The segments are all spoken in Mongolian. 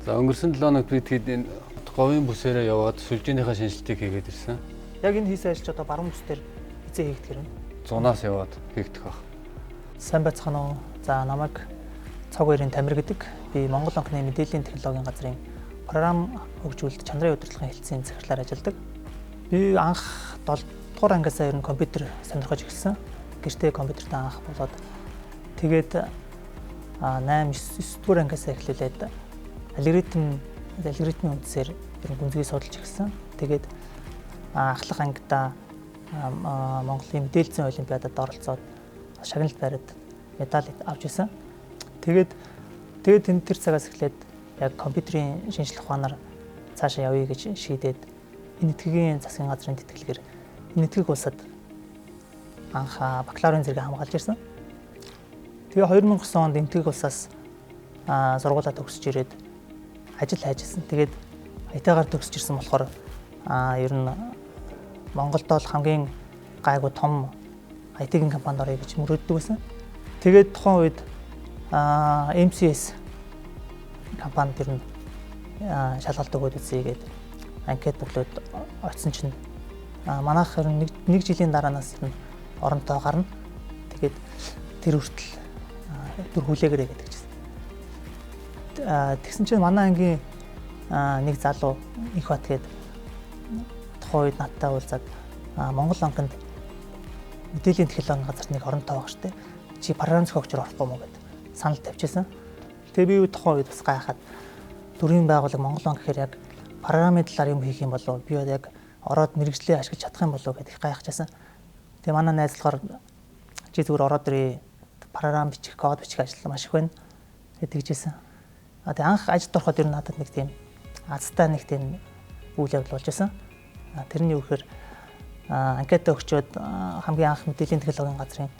За өнгөрсөн 7 хоног бид хэд энэ говийн бүсээрээ яваад сүлжээнийхээ шинжилтийг хийгээд ирсэн. Яг энэ хийсэн ажил ч одоо баруун бүс дээр эзээ хийгдэх юм. Зунаас яваад хийгдэх баг. Сайн байцгаана уу. За намайг цаг хоёрын Тамир гэдэг. Би Монгол банкны мэдээллийн технологийн газрын програм хөгжүүлэлт чанарын удирдлагын хэлтсийн захирлаар ажилладаг. Би анх 7 дугаар ангиасаа ер нь компьютер сонирхож эхэлсэн. Гэртээ компьютертэй анх болоод тэгээд 8 9 дугаар ангиасаа эхлүүлээд алгоритмын үндсээр ер нь гүнзгий судалж эхэлсэн. Тэгээд ахлах ангидаа Монголын мэдээллийн олимпиадад оролцоод шагналт байраад медаль авч ирсэн. Тэгээд тэр цагаас эхлээд яг компьютерийн шинжилгээ ухаанаар цаашаа явъя гэж шийдээд энэ этгээгийн засгийн газрын тэтгэлгээр энэ этгэг улсад анх бакалаврын зэрэг хамгаалж ирсэн. Тэгээ 2009 онд энэтхэг улсаас сургуулаа төгсөж ирээд ажил хайжсэн. Тэгээд IT-гаар төгсөж ирсэн болохоор ер нь Монголд бол хамгийн гайгүй том IT-ийн компанид орё гэж мөрөөддөг байсан. Тэгээд тухайн үед MCS компанид ер нь шалгалт өгөөд үзье гээд анкет өглөөд очсон чинь манайх нэг жилийн дараанаас нь оронтой гарна. Тэгээд тэр хүртэл түр хүлээгээрэй гэдэг чинь. Тэгсэн чинь манай ангийн нэг залуу их бат гээд тухайн үед надтай уулзаад Монгол банкнд мэдээллийн технологийн газар нэг оронтой байгаа штэ. Чи програм зохиогчор орохгүй мó гэд санал тавьчихсан. Тэгээ би тухайн үед бас гайхаад төрийн байгууллага Монгол банк гэхээр яг програмын талаар юм хийх юм болов би яг ороод мэрэгжлээ ашиглаж чадах юм болов гэдээ их гайхажсэн. Тэгээ манай найзлахаар чи зүгээр ороод ирээ програм бичих, код бичих ажил маш их байна гэдэгжсэн. Тэгээ анх ажилд ороход ер нь надад нэг тийм азтай нэг тийм үйл явдал болж байсан. Тэрний үхээр анкет өгчөөд хамгийн анх мэдээллийн технологийн газрын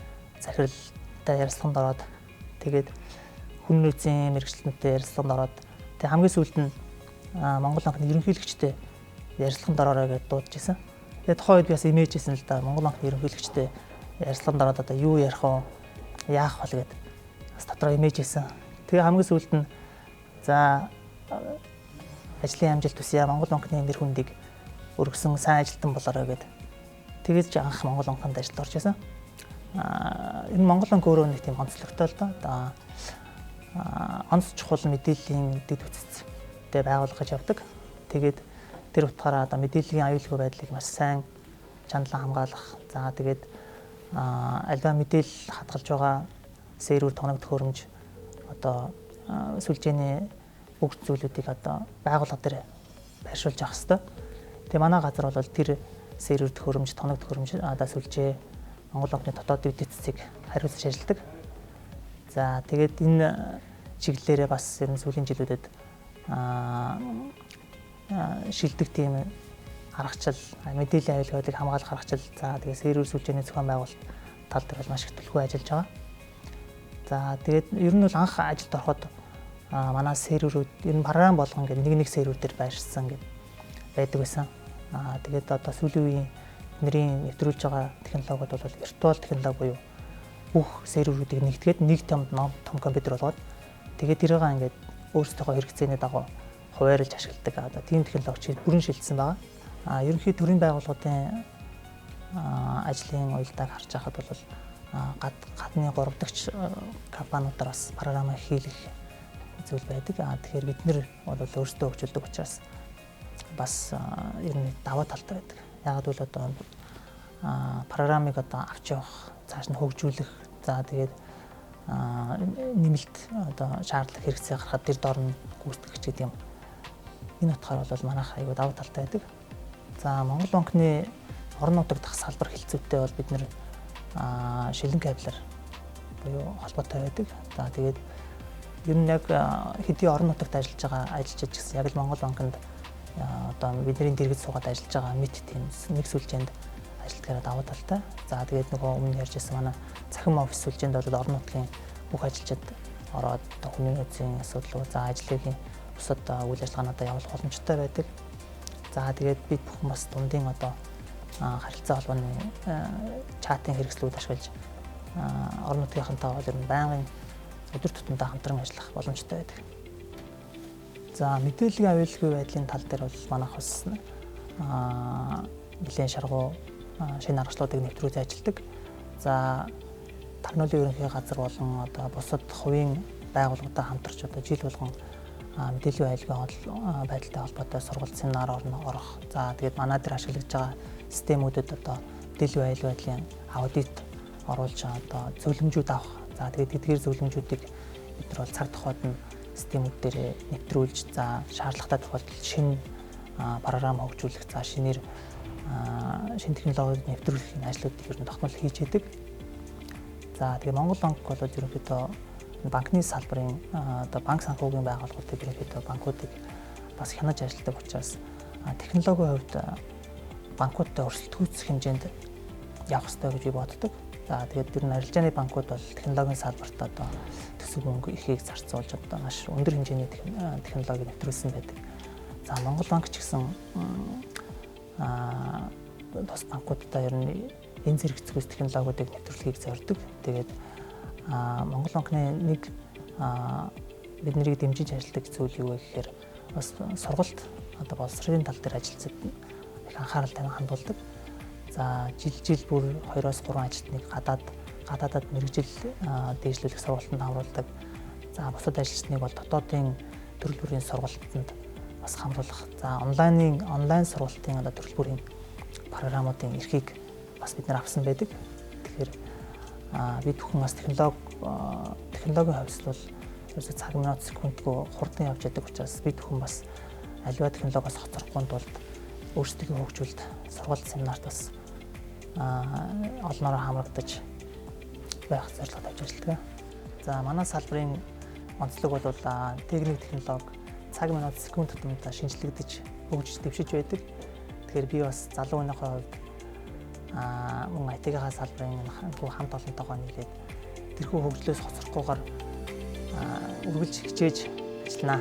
захиралтай ярилцлаганд ороод тэгээд хүн нөөцийн мэрэгчлэнтэй ярилцлаганд ороод тэгээд хамгийн сүүлд нь Монгол банкны ерөнхийлөгчтэй ярилцлаганд ороорой гэж дуудаж исэн. Тэгээд тухайн үед би бас имэж хийсэн л да Монгол банкны ерөнхийлөгчтэй ярилцлаганд ороод одоо юу ярих вэ? Яах вэ гэд бас дотроо имэж хийсэн. Тэгээд хамгийн сүүлд нь за ажлын амжилт хүсье Монгол банкны нэр хүндийг өргөсөн сайн ажилтан болоорой гэд тэгээд ч анх Монгол банкнд ажилд орж исэн. Энэ Монгол банк өөрөө нэг тийм онцлогтой л да. Онц чухал мэдээллийн дэд үтцтэй байгуулах гэж явдаг. Тэгээд тэр утгаараа одоо мэдээллийн аюулгүй байдлыг маш сайн чандлан хамгаалах. За тэгээд альва мэдээлэл хадгалж байгаа сервер тоног төхөөрөмж одоо сүлжээний бүх зүйлүүдийг одоо байгууллага дээр байршуулж авах хэрэгтэй. Тэгээ манай газар бол тэр сервер төхөөрөмж, тоног төхөөрөмж одоо сүлжээ Монгол банкны дотоодын эдийн засгийг хариуцж ажилладаг. За тэгээд энэ чиглэлээрээ бас ер нь сүүлийн жилүүдэд шилдэг тийм аргачлал, мэдээллийн аюулгүй байдлыг хамгаалах аргачлал, за тэгээд сервер сүлжээний зохион байгуулалт тал дээр бол маш их төлөвлөгөө ажиллаж байгаа. За тэгээд ер нь бол анх ажилд ороход манай серверүүд ер нь програм болгон гэдэг нэг сервер дээр байршсан гэдэг байдаг байсан. Тэгээд одоо сүүлийн үеийн нэрийн нэвтрүүлж байгаа технологиуд бол виртуал технологи буюу бүх серверүүдийг нэгтгээд нэг том компьютер болгоод тэгээд тэрийг ингээд өөрсдийнхөө хэрэгцээний дагуу хуваарлж ашигладаг. Одоо тийм технологич бүрэн шилжсэн байгаа. Ерөнхий төрийн байгууллагын ажлын уялдааг харж байхад бол гадны 3 дахь компаниудаар бас програм хийлгэх зүйл байдаг. Тэгэхээр бид нэр бол өөрсдөө хөгжүүлдэг учраас бас ер нь даваа талтай байдаг. Яг л одоо програмыг одоо авч явах, цааш нь хөгжүүлэх, за тэгээд нэмэлт одоо шаардлага хэрэгцээ гарахад тэр дор нь гүйцэтгэгч гэдэг юм. Энэ утгаар бол манайх аягүй даваа талтай байдаг. За Монгол банкны орон нутаг дах салбар хэлцүүтэй бол бид нэр шилэн кабелар буюу холбоотой байдаг. За тэгээд ер нь яг хэдийн орон нутагт ажиллаж байгаа ажилчид гэсэн яг л Монгол банкнд одоо бидний дэргэд суугаад ажиллаж байгаа мэт тийм нэг сүлжээнд ажиллахаараа даваа талтай. За тэгээд нөгөө өмнө ярьжсэн манай цахим офис сүлжээнд бол орон нутгийн бүх ажилчид ороод хүний нөөцийн асуудлууд, за ажлын бусад үйл ажиллагаануудаа явуулах боломжтой байдаг. За тэгээд бид бүхэн бас дундын одоо харилцаа холбооны чатын хэрэгслүүд ашиглаж орон нутгийнхантай бол ер нь байнгын өдөр тутамдаа хамтран ажиллах боломжтой байдаг. За мэдээллийн аюулгүй байдлын тал дээр бол манайх бас нэлээд шаргуу шинэ аргачлалуудыг нэвтрүүлж ажилладаг. За Тагнуулын ерөнхий газар болон одоо бусад хувийн байгууллагатай хамтарч одоо жил болгон мэдээллийн аюулгүй байдалтай холбоотой сургалт семинар орох. За тэгээд манай дээр ашиглаж байгаа системүүдэд одоо мэдээллийн аюулгүй байдлын аудит оруулж одоо зөвлөмжүүд авах. За тэгээд тэдгээр зөвлөмжүүдийг бид нар бол цаг тухайд нь системүүд дээр нэвтрүүлж за шаардлагатай тохиолдолд шинэ програм хөгжүүлэх, за шинэ технологиг нэвтрүүлэх ажлуудыг ер нь тогтмол хийж идэг. За тэгээ Монгол банк бол ерөнхийдөө банкны салбарын одоо банк санхүүгийн байгууллагуудыг ерөнхийдөө банкуудыг бас хянаж ажилладаг учраас технологийн хувьд банкудтай өрсөлдөхүйцэх хэмжээнд явах хэрэгтэй гэж би боддог. За тэгээд ер нь арилжааны банкуд бол технологийн салбарт одоо төсөв мөнгө ихийг зарцуулж одоо маш өндөр хэмжээний технологи нэвтрүүлсэн байдаг. За Монгол банк ч гэсэн тус банкудтай ер нь энэ зэрэг зүйс технологиудыг нэвтрүүлэхийг зорддог. Тэгээд Монгол банкны нэг бид нарыг дэмжиж ажилладаг зүйл юу вэ гэхээр бас сургалт одоо боловсролын тал дээр ажилчид их анхаарал тавин хандуулдаг. За жил бүр 2-3 ажилтныг гадаадад мэрэгжил дэвшлүүлэх сургалтанд хамруулдаг. За бусад ажилчныг бол дотоодын төрөл бүрийн сургалтанд бас хамруулах. За онлайн сургалтын одоо төрөл бүрийн програмуудын эрхийг бас бид нар авсан байдаг. Тэгэхээр бид бүхэн бас технологийн хувьд бол ерөөсөө цаг минут секундгүй хурдан явж байдаг учраас бид бүхэн бас аливаа технологиос хоцрохгүй тулд өөрсдөө хөгжүүлэлт сургалт семинарт бас олноороо хамрагдаж байх зорилго тавьж ажилладаг. За манай салбарын онцлог бол техник технологи цаг минут секунд тутамд шинжлэгдэж хөгжиж дэвшиж байдаг. Тэгэхээр би бас залуу үеийнхээ хувьд мөн IT-ийн салбарын хамт олонтойгоо нийлээд тэрхүү хөгжлөөс хоцрохгүйгээр үргэлж хичээж ажиллана.